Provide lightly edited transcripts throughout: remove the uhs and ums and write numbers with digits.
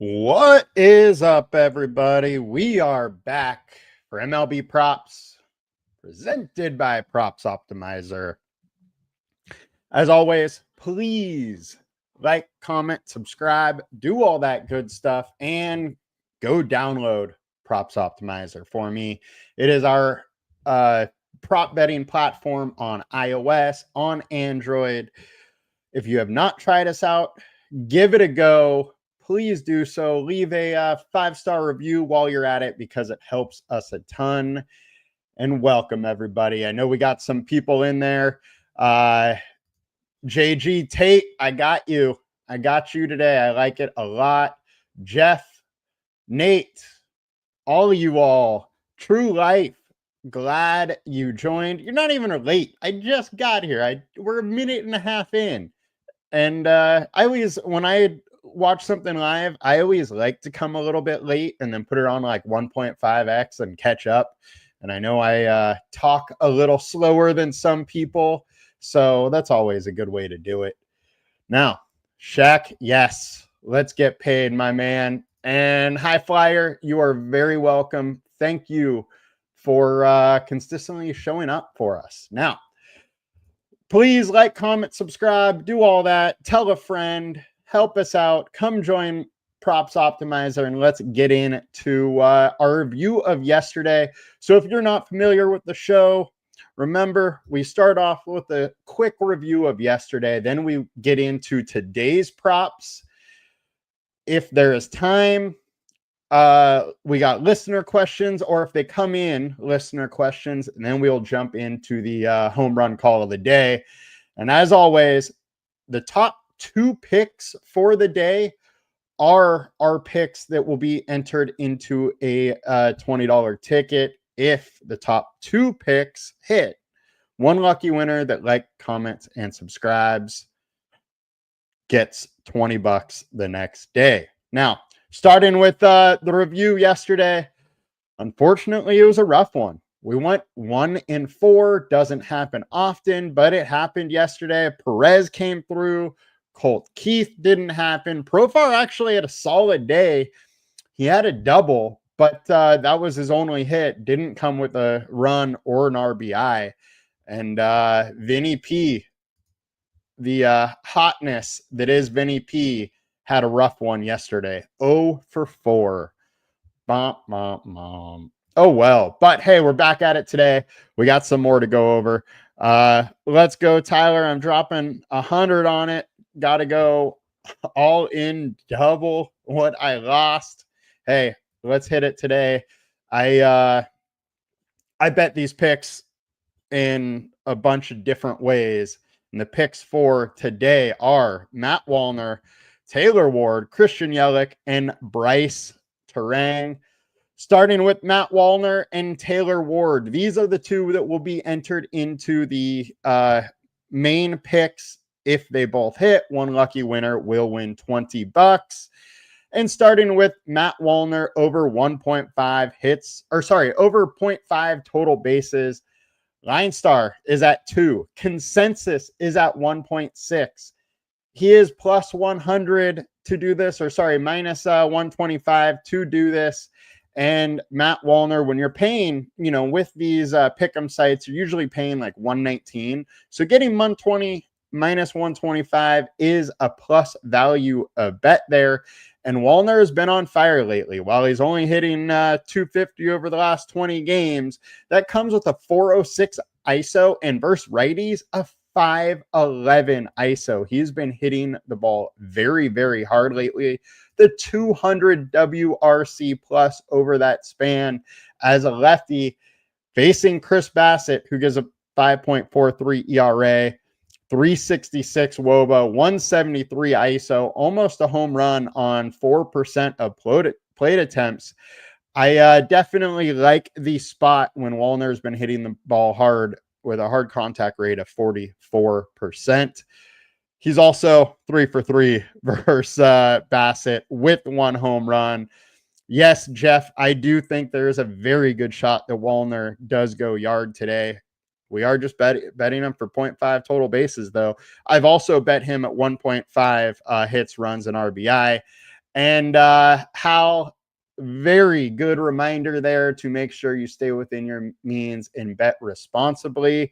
What is up, everybody? We are back for MLB Props, presented by Props Optimizer. As always, please like, comment, subscribe, do all that good stuff, and go download Props Optimizer for me. It is our prop betting platform on iOS, on Android. If you have not tried us out, give it a go. Please do so. Leave a 5-star review while you're at it because it helps us a ton. And welcome, everybody. I know we got some people in there. JG Tate, I got you. I got you today. I like it a lot. Jeff, Nate, all of you all, True Life, glad you joined. You're not even late. I just got here. We're a minute and a half in. And I always, when I watch something live, I always like to come a little bit late and then put it on like 1.5x and catch up. And I know I talk a little slower than some people, so that's always a good way to do it. Now, Shaq, yes, let's get paid, my man. And High Flyer, you are very welcome. Thank you for consistently showing up for us. Now, please like, comment, subscribe, do all that. Tell a friend, help us out. Come join Props Optimizer, and let's get into our review of yesterday. So if you're not familiar with the show, remember, we start off with a quick review of yesterday. Then we get into today's props. If there is time, we got listener questions, or if they come in, listener questions, and then we'll jump into the home run call of the day. And as always, the top 2 picks for the day are our picks that will be entered into a $20 ticket if the top 2 picks hit. One lucky winner that likes, comments, and subscribes gets $20 the next day. Now, starting with the review yesterday, unfortunately, it was a rough one. We went 1-4. Doesn't happen often, but it happened yesterday. Perez came through. Colt Keith didn't happen. Profar actually had a solid day. He had a double, but that was his only hit. Didn't come with a run or an RBI. And Vinny P, the hotness that is Vinny P, had a rough one yesterday. 0 for 4. Bom, bom, bom. Oh, well. But, hey, we're back at it today. We got some more to go over. Let's go, Tyler. I'm dropping 100 on it. Got to go all in, double what I lost. Hey, let's hit it today. I bet these picks in a bunch of different ways. And the picks for today are Matt Wallner, Taylor Ward, Christian Yelich, and Brice Turang. Starting with Matt Wallner and Taylor Ward. These are the 2 that will be entered into the main picks. If they both hit, one lucky winner will win $20. And starting with Matt Wallner, over 1.5 hits, or sorry, over 0.5 total bases. LineStar is at 2. Consensus is at 1.6. He is plus 100 to do this, or sorry, minus 125 to do this. And Matt Wallner, when you're paying, with these pick'em sites, you're usually paying like 119. So getting 120 minus 125 is a plus value bet there. And Wallner has been on fire lately. While he's only hitting 250 over the last 20 games, that comes with a 406 ISO, and versus righties, a 511 ISO. He's been hitting the ball very, very hard lately. The 200 WRC plus over that span as a lefty, facing Chris Bassett, who gives a 5.43 ERA, 366 WOBA, 173 ISO, almost a home run on 4% of plate attempts. I definitely like the spot when Wallner's been hitting the ball hard with a hard contact rate of 44%. He's also 3 for 3 versus Bassett with 1 home run. Yes, Jeff, I do think there is a very good shot that Wallner does go yard today. We are just betting him for 0.5 total bases, though. I've also bet him at 1.5 hits, runs, and RBI. And Hal, very good reminder there to make sure you stay within your means and bet responsibly.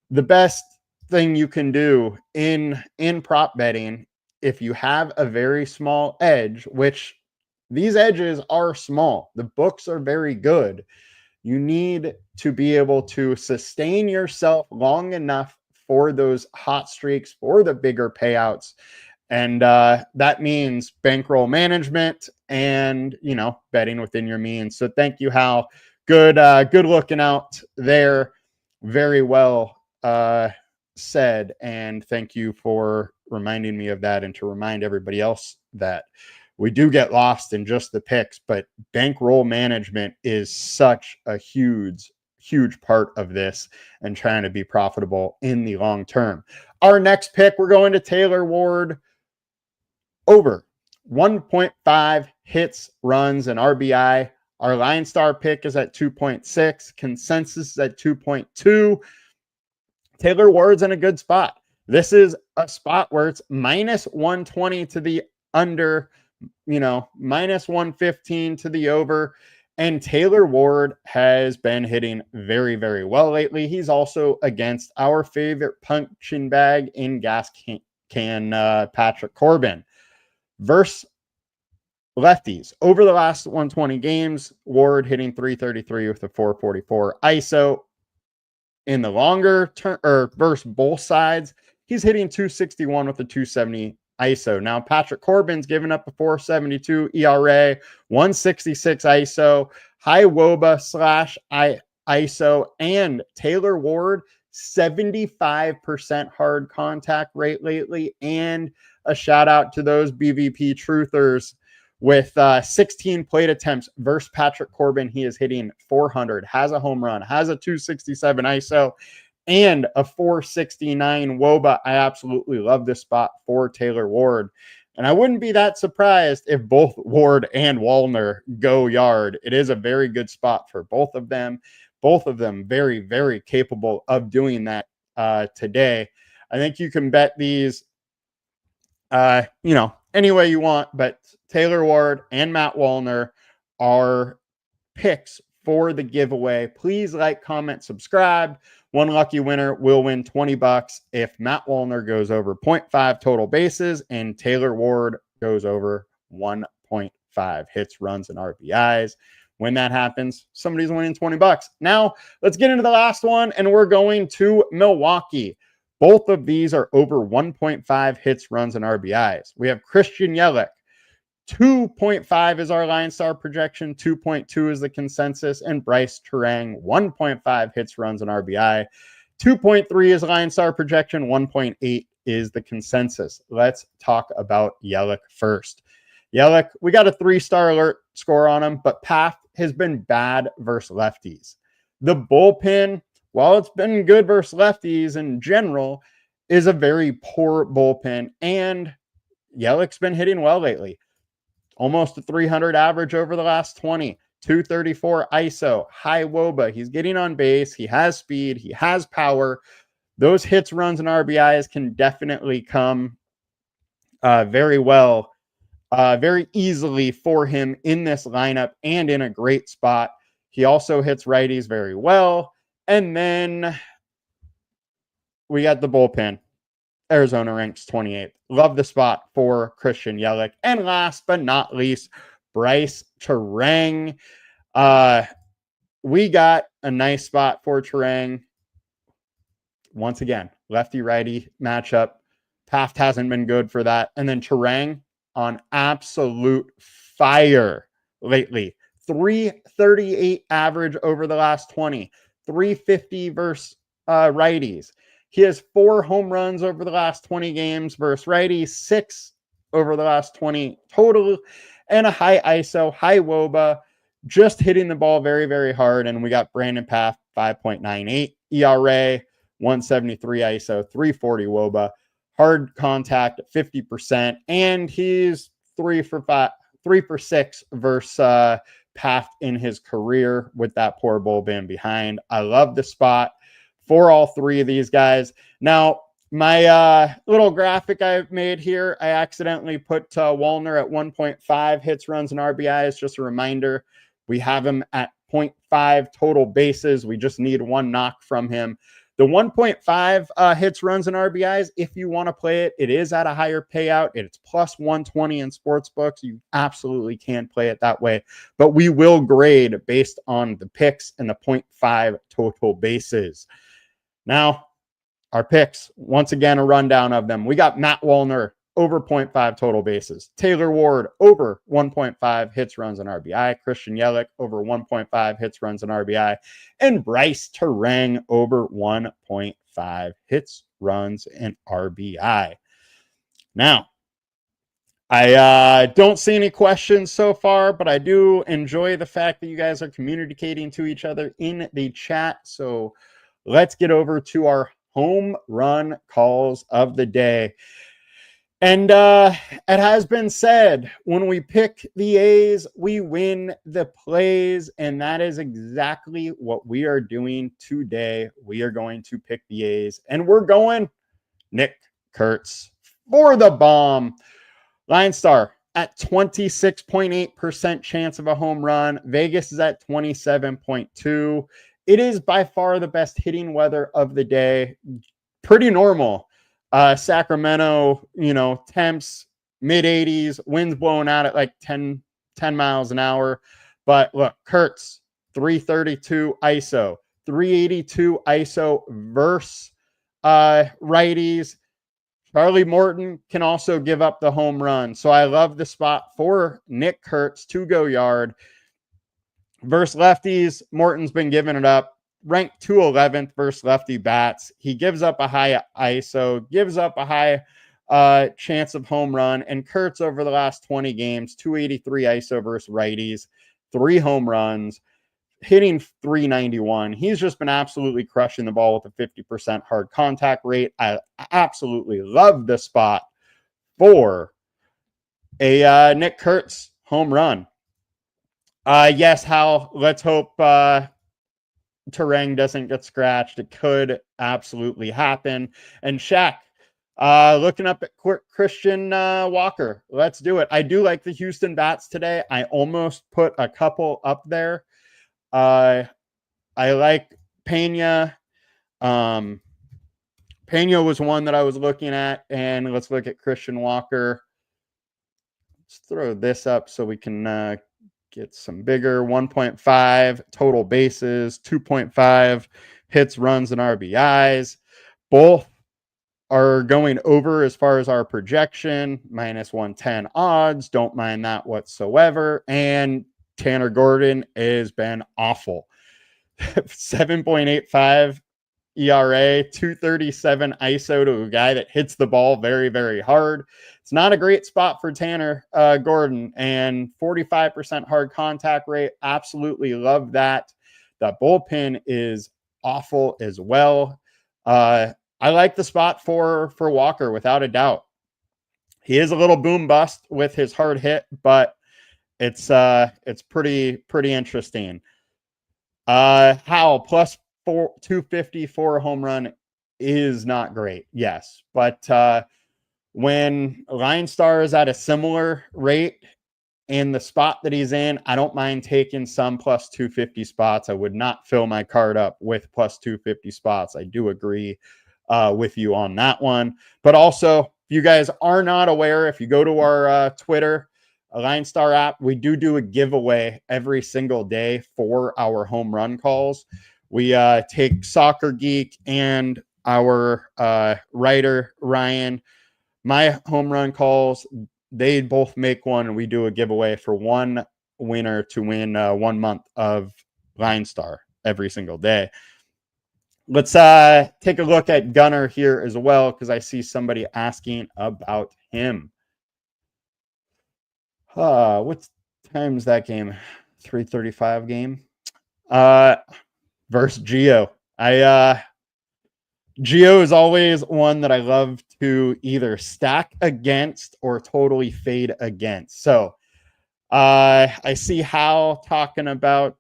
The best thing you can do in prop betting, if you have a very small edge, which these edges are small, the books are very good, you need to be able to sustain yourself long enough for those hot streaks, for the bigger payouts. And that means bankroll management and, betting within your means. So thank you, Hal. Good looking out there. Very well said. And thank you for reminding me of that, and to remind everybody else that we do get lost in just the picks, but bankroll management is such a huge part of this and trying to be profitable in the long term. Our next pick, we're going to Taylor Ward over 1.5 hits, runs, and RBI. Our LineStar pick is at 2.6. Consensus is at 2.2. Taylor Ward's in a good spot. This is a spot where it's minus 120 to the under, minus 115 to the over. And Taylor Ward has been hitting very, very well lately. He's also against our favorite punching bag in gas can Patrick Corbin. Versus lefties. Over the last 120 games, Ward hitting 333 with a 444 ISO. In the longer term, or versus both sides, he's hitting 261 with a 270 ISO. Now, Patrick Corbin's given up a 472 ERA, 166 ISO, high WOBA / ISO, and Taylor Ward, 75% hard contact rate lately. And a shout out to those BVP truthers with 16 plate attempts versus Patrick Corbin. He is hitting 400, has a home run, has a 267 ISO, and a 469 WOBA. I absolutely love this spot for Taylor Ward. And I wouldn't be that surprised if both Ward and Wallner go yard. It is a very good spot for both of them. Both of them very, very capable of doing that today. I think you can bet these, any way you want, but Taylor Ward and Matt Wallner are picks for the giveaway. Please like, comment, subscribe. One lucky winner will win $20 if Matt Wallner goes over 0.5 total bases and Taylor Ward goes over 1.5 hits, runs, and RBIs. When that happens, somebody's winning $20. Now, let's get into the last one, and we're going to Milwaukee. Both of these are over 1.5 hits, runs, and RBIs. We have Christian Yelich. 2.5 is our LineStar projection. 2.2 is the consensus. And Brice Turang, 1.5 hits, runs, and RBI. 2.3 is LineStar projection. 1.8 is the consensus. Let's talk about Yelich first. Yelich, we got a 3-star alert score on him, but path has been bad versus lefties. The bullpen, while it's been good versus lefties in general, is a very poor bullpen, and Yelich's been hitting well lately. Almost a 300 average over the last 20, 234 ISO, high WOBA. He's getting on base. He has speed. He has power. Those hits, runs, and RBIs can definitely come very easily for him in this lineup and in a great spot. He also hits righties very well. And then we got the bullpen. Arizona ranks 28th. Love the spot for Christian Yelich. And last but not least, Brice Turang. We got a nice spot for Turang. Once again, lefty-righty matchup. Taft hasn't been good for that. And then Turang on absolute fire lately. 338 average over the last 20. 350 versus righties. He has 4 home runs over the last 20 games versus righties, 6 over the last 20 total, and a high ISO, high WOBA, just hitting the ball very, very hard. And we got Brandon Paff, 5.98 ERA, 173 ISO, 340 WOBA, hard contact at 50%, and he's 3 for 6 versus Paff in his career with that poor bullpen behind. I love the spot for all 3 of these guys. Now, My little graphic I've made here, I accidentally put Wallner at 1.5 hits, runs, and RBIs. Just a reminder, we have him at 0.5 total bases. We just need one knock from him. The 1.5 hits, runs, and RBIs, if you want to play it, it is at a higher payout. It's plus 120 in sports books. You absolutely can play it that way. But we will grade based on the picks and the 0.5 total bases. Now, our picks, once again, a rundown of them. We got Matt Wallner over 0.5 total bases. Taylor Ward over 1.5 hits, runs, and RBI. Christian Yelich over 1.5 hits, runs, and RBI. And Brice Turang over 1.5 hits, runs, and RBI. Now, I don't see any questions so far, but I do enjoy the fact that you guys are communicating to each other in the chat. So let's get over to our home run calls of the day. And it has been said, when we pick the A's, we win the plays. And that is exactly what we are doing today. We are going to pick the A's. And we're going Nick Kurtz for the bomb. LineStar at 26.8% chance of a home run. Vegas is at 27.2%. It is by far the best hitting weather of the day. Pretty normal. Sacramento, temps, mid-80s, winds blowing out at like 10 miles an hour. But look, Kurtz, 332 ISO, 382 ISO versus righties. Charlie Morton can also give up the home run. So I love the spot for Nick Kurtz to go yard. Versus lefties, Morton's been giving it up. Ranked 211th versus lefty bats. He gives up a high ISO, gives up a high chance of home run. And Kurtz over the last 20 games, 283 ISO versus righties, 3 home runs, hitting 391. He's just been absolutely crushing the ball with a 50% hard contact rate. I absolutely love the spot for a Nick Kurtz home run. Yes, Hal, let's hope Turang doesn't get scratched. It could absolutely happen. And Shaq, looking up at Christian Walker. Let's do it. I do like the Houston bats today. I almost put a couple up there. I like Pena. Pena was one that I was looking at. And let's look at Christian Walker. Let's throw this up so we can get some bigger. 1.5 total bases, 2.5 hits, runs, and RBIs. Both are going over as far as our projection, minus 110 odds. Don't mind that whatsoever. And Tanner Gordon has been awful. 7.85 ERA, 237 ISO to a guy that hits the ball very, very hard. It's not a great spot for Tanner Gordon, and 45% hard contact rate. Absolutely love that. The bullpen is awful as well. I like the spot for Walker without a doubt. He is a little boom bust with his hard hit, but it's pretty interesting. Howell plus 250 for a home run is not great. Yes, but when LineStar is at a similar rate in the spot that he's in, I don't mind taking some plus 250 spots. I would not fill my card up with plus 250 spots. I do agree with you on that one. But also, if you guys are not aware, if you go to our Twitter, LineStar app, we do a giveaway every single day for our home run calls. We take Soccer Geek and our writer, Ryan, my home run calls. They both make one, and we do a giveaway for one winner to win 1 month of LineStar every single day. Let's take a look at Gunnar here as well, because I see somebody asking about him. What time is that game? 3:35 game. Versus Gio. Gio is always one that I love to either stack against or totally fade against. So I see Hal talking about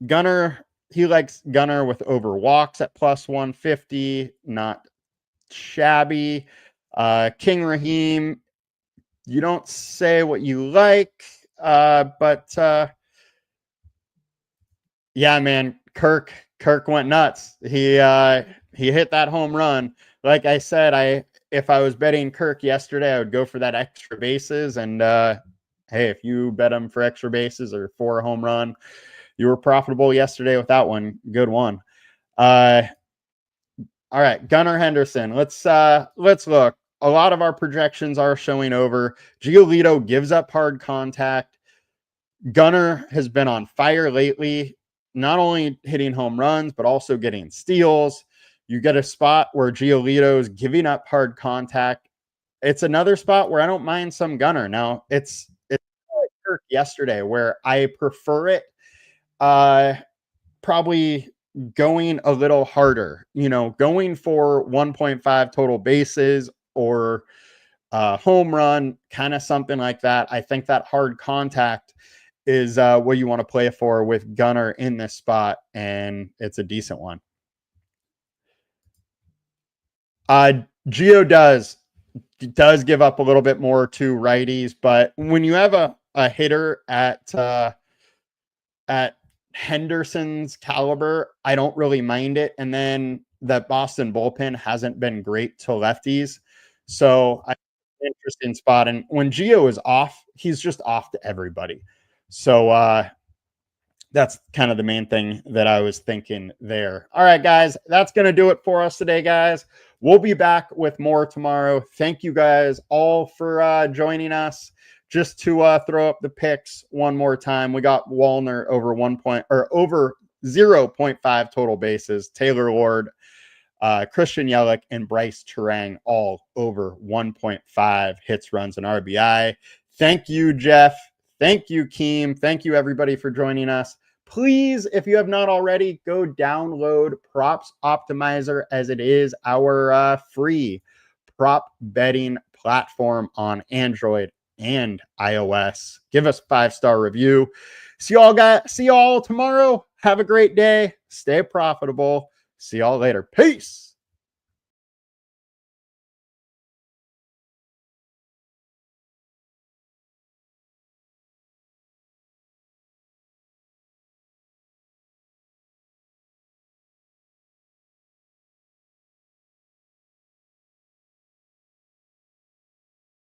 Gunnar he likes Gunnar with over walks at plus 150. Not shabby. King Raheem, you don't say what you like, but yeah, man, Kirk went nuts. He hit that home run. Like I said, if I was betting Kirk yesterday, I would go for that extra bases. And hey, if you bet him for extra bases or for a home run, you were profitable yesterday with that one. Good one. All right, Gunnar Henderson. Let's look. A lot of our projections are showing over. Giolito gives up hard contact. Gunnar has been on fire lately, not only hitting home runs, but also getting steals. You get a spot where Giolito is giving up hard contact. It's another spot where I don't mind some Gunnar. Now, it's like Kirk yesterday, where I prefer it probably going a little harder, going for 1.5 total bases or home run, kind of something like that. I think that hard contact is what you want to play for with Gunnar in this spot, and it's a decent one. Gio does give up a little bit more to righties, but when you have a hitter at Henderson's caliber, I don't really mind it. And then that Boston bullpen hasn't been great to lefties. So interesting spot. And when Gio is off, he's just off to everybody. So that's kind of the main thing that I was thinking there. All right, guys, that's going to do it for us today, guys. We'll be back with more tomorrow. Thank you guys all for joining us. Just to throw up the picks one more time, we got Wallner over over 0.5 total bases. Taylor Ward, Christian Yelich, and Brice Turang all over 1.5 hits, runs, and RBI. Thank you, Jeff. Thank you, Keem. Thank you, everybody, for joining us. Please, if you have not already, go download Props Optimizer, as it is our free prop betting platform on Android and iOS. Give us a 5-star review. See y'all tomorrow. Have a great day. Stay profitable. See y'all later. Peace.